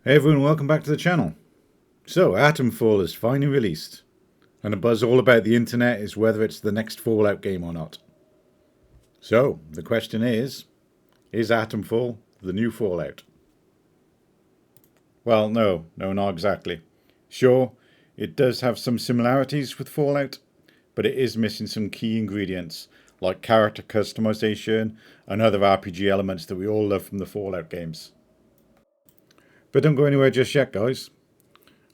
Hey everyone, welcome back to the channel. So, Atomfall is finally released, and the buzz all about the internet is whether it's the next Fallout game or not. So, the question is Atomfall the new Fallout? Well, no, not exactly. Sure, it does have some similarities with Fallout, but it is missing some key ingredients, like character customization and other RPG elements that we all love from the Fallout games. But don't go anywhere just yet, guys.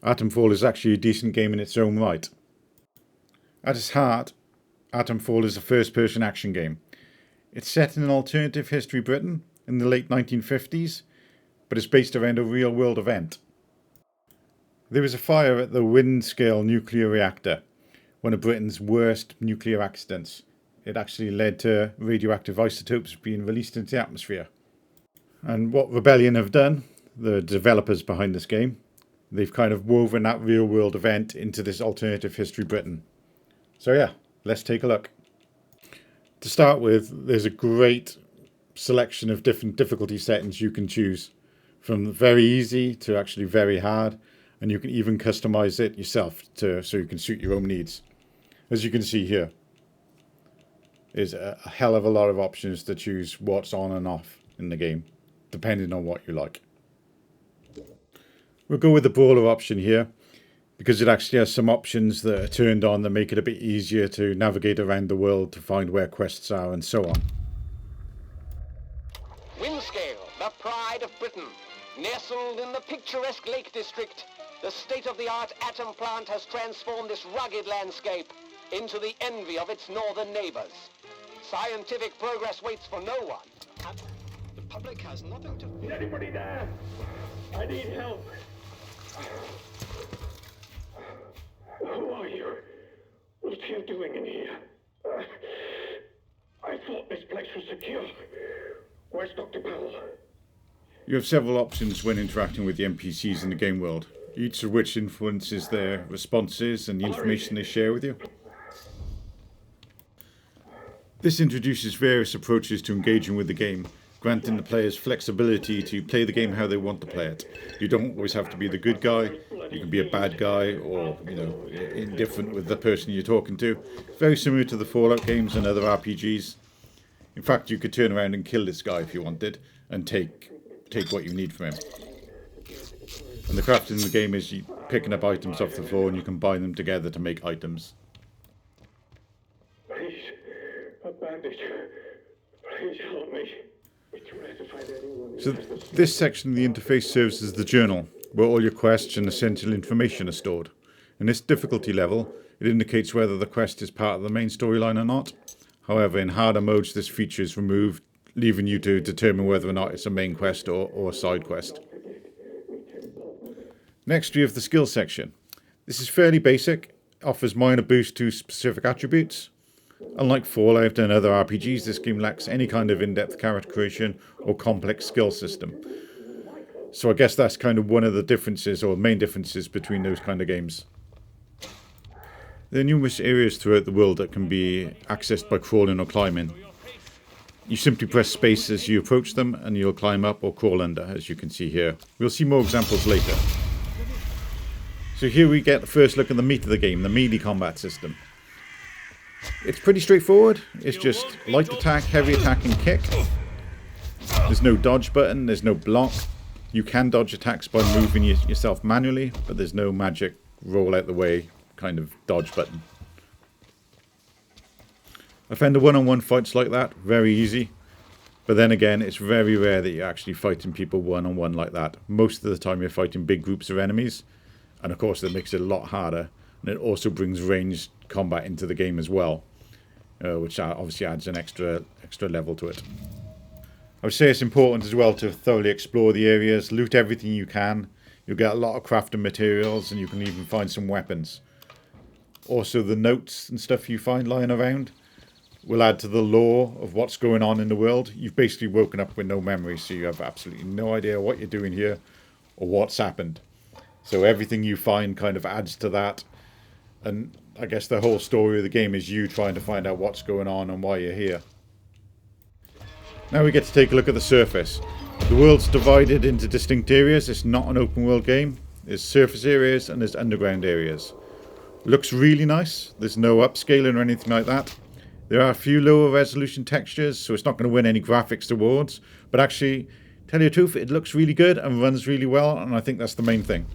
Atomfall is actually a decent game in its own right. At its heart, Atomfall is a first-person action game. It's set in an alternative history Britain in the late 1950s, but it's based around a real-world event. There was a fire at the Windscale nuclear reactor, one of Britain's worst nuclear accidents. It actually led to radioactive isotopes being released into the atmosphere. And what Rebellion have done, the developers behind this game, they've kind of woven that real world event into this alternative history Britain. So yeah, let's take a look. To start with, there's a great selection of different difficulty settings you can choose, from very easy to actually very hard, and you can even customize it yourself so you can suit your own needs. As you can see here, there's a hell of a lot of options to choose what's on and off in the game, depending on what you like. We'll go with the brawler option here, because it actually has some options that are turned on that make it a bit easier to navigate around the world to find where quests are and so on. Windscale, the pride of Britain. Nestled in the picturesque Lake District, the state-of-the-art atom plant has transformed this rugged landscape into the envy of its northern neighbors. Scientific progress waits for no one. The public has nothing to... Is anybody there? I need help. Who are you? What are you doing in here? I thought this place was secure. Where's Dr. Powell? You have several options when interacting with the NPCs in the game world, each of which influences their responses and the information they share with you. This introduces various approaches to engaging with the game, granting the players flexibility to play the game how they want to play it. You don't always have to be the good guy, you can be a bad guy or, indifferent with the person you're talking to. Very similar to the Fallout games and other RPGs. In fact, you could turn around and kill this guy if you wanted and take what you need from him. And the crafting in the game is you picking up items off the floor and you can bind them together to make items. Please, a bandage. Please help me. So this section of the interface serves as the journal, where all your quests and essential information are stored. In this difficulty level, it indicates whether the quest is part of the main storyline or not. However, in harder modes, this feature is removed, leaving you to determine whether or not it's a main quest or a side quest. Next, we have the skills section. This is fairly basic, offers minor boosts to specific attributes. Unlike Fallout and other RPGs, this game lacks any kind of in-depth character creation or complex skill system. So I guess that's kind of one of the differences or main differences between those kind of games. There are numerous areas throughout the world that can be accessed by crawling or climbing. You simply press space as you approach them and you'll climb up or crawl under, as you can see here. We'll see more examples later. So here we get the first look at the meat of the game, the melee combat system. It's pretty straightforward. It's just light attack, heavy attack and kick. There's no dodge button, there's no block. You can dodge attacks by moving yourself manually, but there's no magic roll out the way kind of dodge button. I found the one-on-one fights like that very easy, but then again it's very rare that you're actually fighting people one-on-one like that. Most of the time you're fighting big groups of enemies, and of course that makes it a lot harder, and it also brings ranged combat into the game as well, which obviously adds an extra level to it. I would say it's important as well to thoroughly explore the areas, loot everything you can. You'll get a lot of crafting materials and you can even find some weapons. Also the notes and stuff you find lying around will add to the lore of what's going on in the world. You've basically woken up with no memory, so you have absolutely no idea what you're doing here or what's happened. So everything you find kind of adds to that, and I guess the whole story of the game is you trying to find out what's going on and why you're here. Now we get to take a look at the surface. The world's divided into distinct areas. It's not an open world game. There's surface areas and there's underground areas. Looks really nice. There's no upscaling or anything like that. There are a few lower resolution textures, so it's not going to win any graphics awards. But actually, tell you the truth, it looks really good and runs really well, and I think that's the main thing.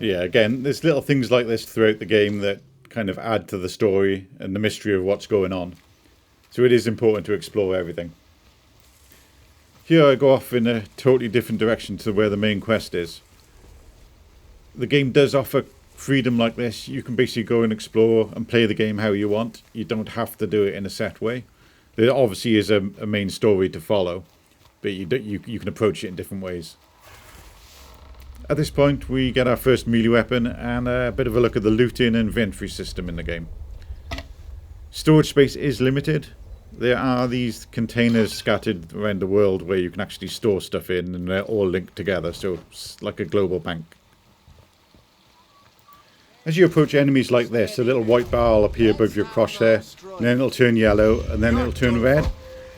Yeah, again, there's little things like this throughout the game that kind of add to the story and the mystery of what's going on. So it is important to explore everything. Here I go off in a totally different direction to where the main quest is. The game does offer freedom like this. You can basically go and explore and play the game how you want. You don't have to do it in a set way. There obviously is a main story to follow, but you can approach it in different ways. At this point we get our first melee weapon and a bit of a look at the looting and inventory system in the game. Storage space is limited. There are these containers scattered around the world where you can actually store stuff in, and they're all linked together, so it's like a global bank. As you approach enemies like this, a little white bar will appear above your crosshair, and then it'll turn yellow, and then it'll turn red.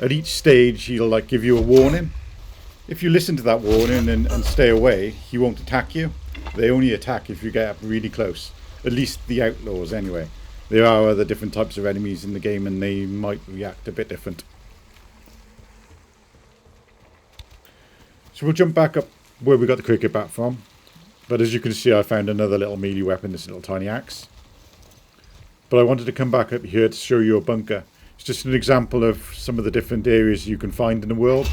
At each stage he'll give you a warning. If you listen to that warning and stay away, he won't attack you. They only attack if you get up really close. At least the outlaws anyway. There are other different types of enemies in the game and they might react a bit different. So we'll jump back up where we got the cricket bat from. But as you can see, I found another little melee weapon, this little tiny axe. But I wanted to come back up here to show you a bunker. It's just an example of some of the different areas you can find in the world.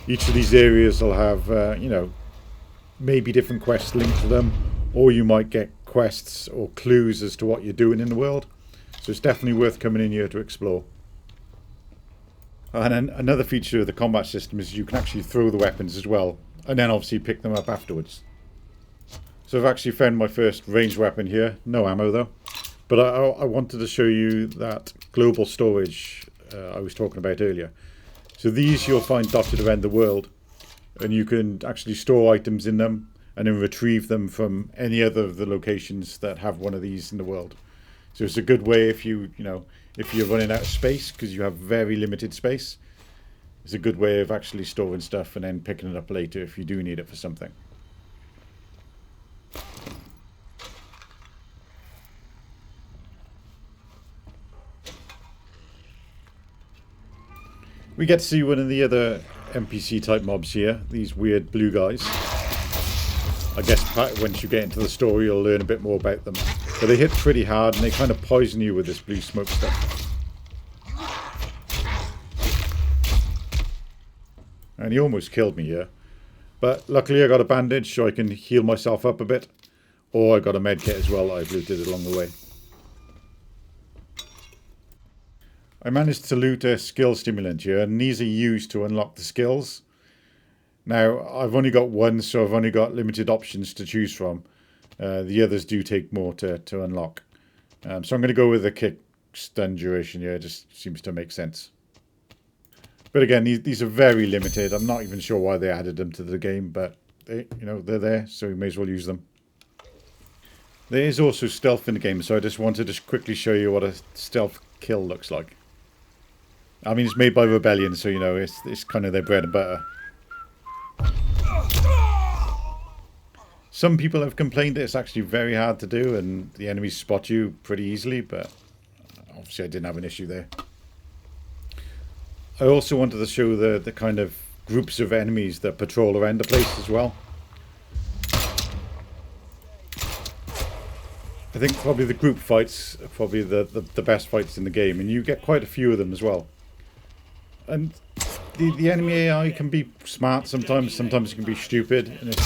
Each of these areas will have, maybe different quests linked to them, or you might get quests or clues as to what you're doing in the world. So it's definitely worth coming in here to explore. And then another feature of the combat system is you can actually throw the weapons as well, and then obviously pick them up afterwards. So I've actually found my first ranged weapon here, no ammo though. But I wanted to show you that global storage I was talking about earlier. So these you'll find dotted around the world, and you can actually store items in them and then retrieve them from any other of the locations that have one of these in the world. So it's a good way if you're running out of space, because you have very limited space. It's a good way of actually storing stuff and then picking it up later if you do need it for something. We get to see one of the other NPC type mobs here, these weird blue guys. I guess once you get into the story you'll learn a bit more about them. But they hit pretty hard and they kind of poison you with this blue smoke stuff. And he almost killed me here. But luckily I got a bandage so I can heal myself up a bit. Or I got a med kit as well that I've looted along the way. I managed to loot a skill stimulant here, and these are used to unlock the skills. Now, I've only got one, so I've only got limited options to choose from. The others do take more to unlock. So I'm going to go with the kick stun duration here, it just seems to make sense. But again, these are very limited. I'm not even sure why they added them to the game, but they're there, so we may as well use them. There is also stealth in the game, so I just wanted to quickly show you what a stealth kill looks like. I mean, it's made by Rebellion, so it's kind of their bread and butter. Some people have complained that it's actually very hard to do and the enemies spot you pretty easily, but obviously I didn't have an issue there. I also wanted to show the kind of groups of enemies that patrol around the place as well. I think probably the group fights are probably the best fights in the game, and you get quite a few of them as well. And the enemy AI can be smart sometimes it can be stupid, and it's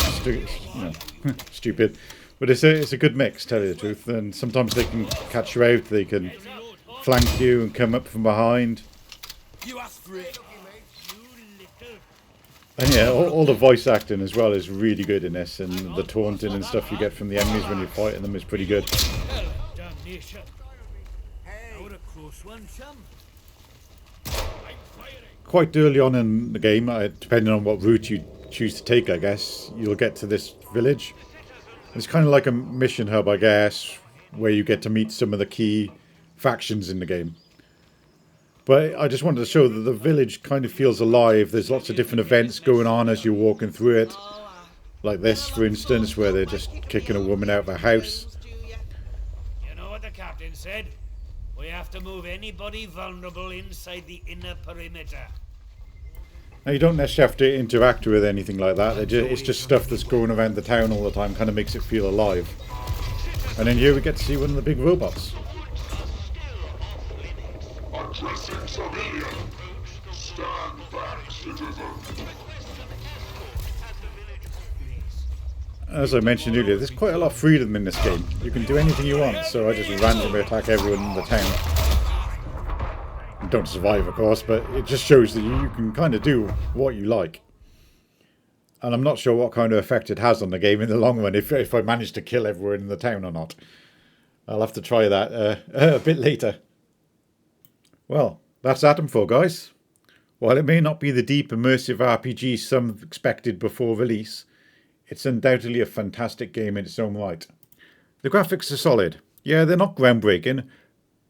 stupid. But it's a good mix, tell you the truth. And sometimes they can catch you out, they can flank you and come up from behind. And yeah, all the voice acting as well is really good in this, and the taunting and stuff you get from the enemies when you're fighting them is pretty good. Quite early on in the game, depending on what route you choose to take, I guess, you'll get to this village. It's kind of like a mission hub, I guess, where you get to meet some of the key factions in the game. But I just wanted to show that the village kind of feels alive. There's lots of different events going on as you're walking through it. Like this, for instance, where they're just kicking a woman out of a house. You know what the captain said? We have to move anybody vulnerable inside the inner perimeter. Now, you don't necessarily have to interact with anything like that. It's just stuff that's going around the town all the time, kind of makes it feel alive. And then here we get to see one of the big robots. Addressing civilian. Stand back, citizen. As I mentioned earlier, there's quite a lot of freedom in this game. You can do anything you want, so I just randomly attack everyone in the town. Don't survive, of course, but it just shows that you can kind of do what you like. And I'm not sure what kind of effect it has on the game in the long run, if I manage to kill everyone in the town or not. I'll have to try that a bit later. Well, that's Atomfall, guys. While it may not be the deep, immersive RPG some expected before release, it's undoubtedly a fantastic game in its own right. The graphics are solid. Yeah, they're not groundbreaking,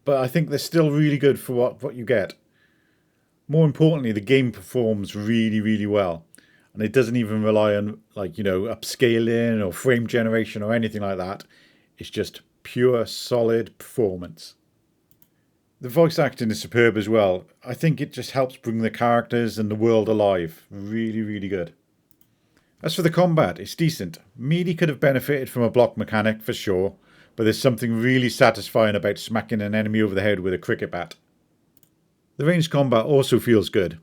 but I think they're still really good for what you get. More importantly, the game performs really, really well. And it doesn't even rely on, upscaling or frame generation or anything like that. It's just pure, solid performance. The voice acting is superb as well. I think it just helps bring the characters and the world alive. Really, really good. As for the combat, it's decent. Melee could have benefited from a block mechanic for sure, but there's something really satisfying about smacking an enemy over the head with a cricket bat. The ranged combat also feels good,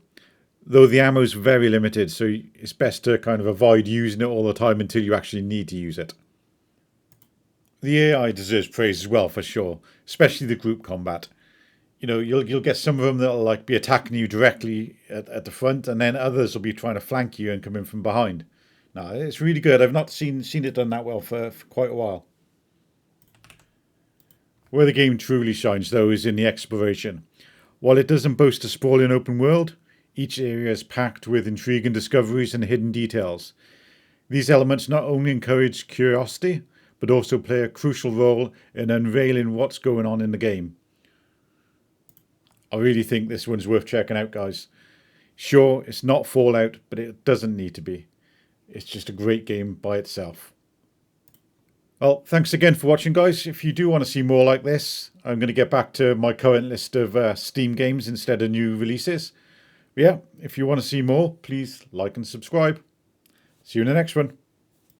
though the ammo's very limited, so it's best to kind of avoid using it all the time until you actually need to use it. The AI deserves praise as well for sure, especially the group combat. You know, you'll get some of them that'll be attacking you directly at the front, and then others will be trying to flank you and come in from behind. No, it's really good. I've not seen it done that well for quite a while. Where the game truly shines, though, is in the exploration. While it doesn't boast a sprawling open world, each area is packed with intriguing discoveries and hidden details. These elements not only encourage curiosity, but also play a crucial role in unveiling what's going on in the game. I really think this one's worth checking out, guys. Sure, it's not Fallout, but it doesn't need to be. It's just a great game by itself. Well, thanks again for watching, guys. If you do want to see more like this, I'm going to get back to my current list of Steam games instead of new releases. But yeah, if you want to see more, please like and subscribe. See you in the next one.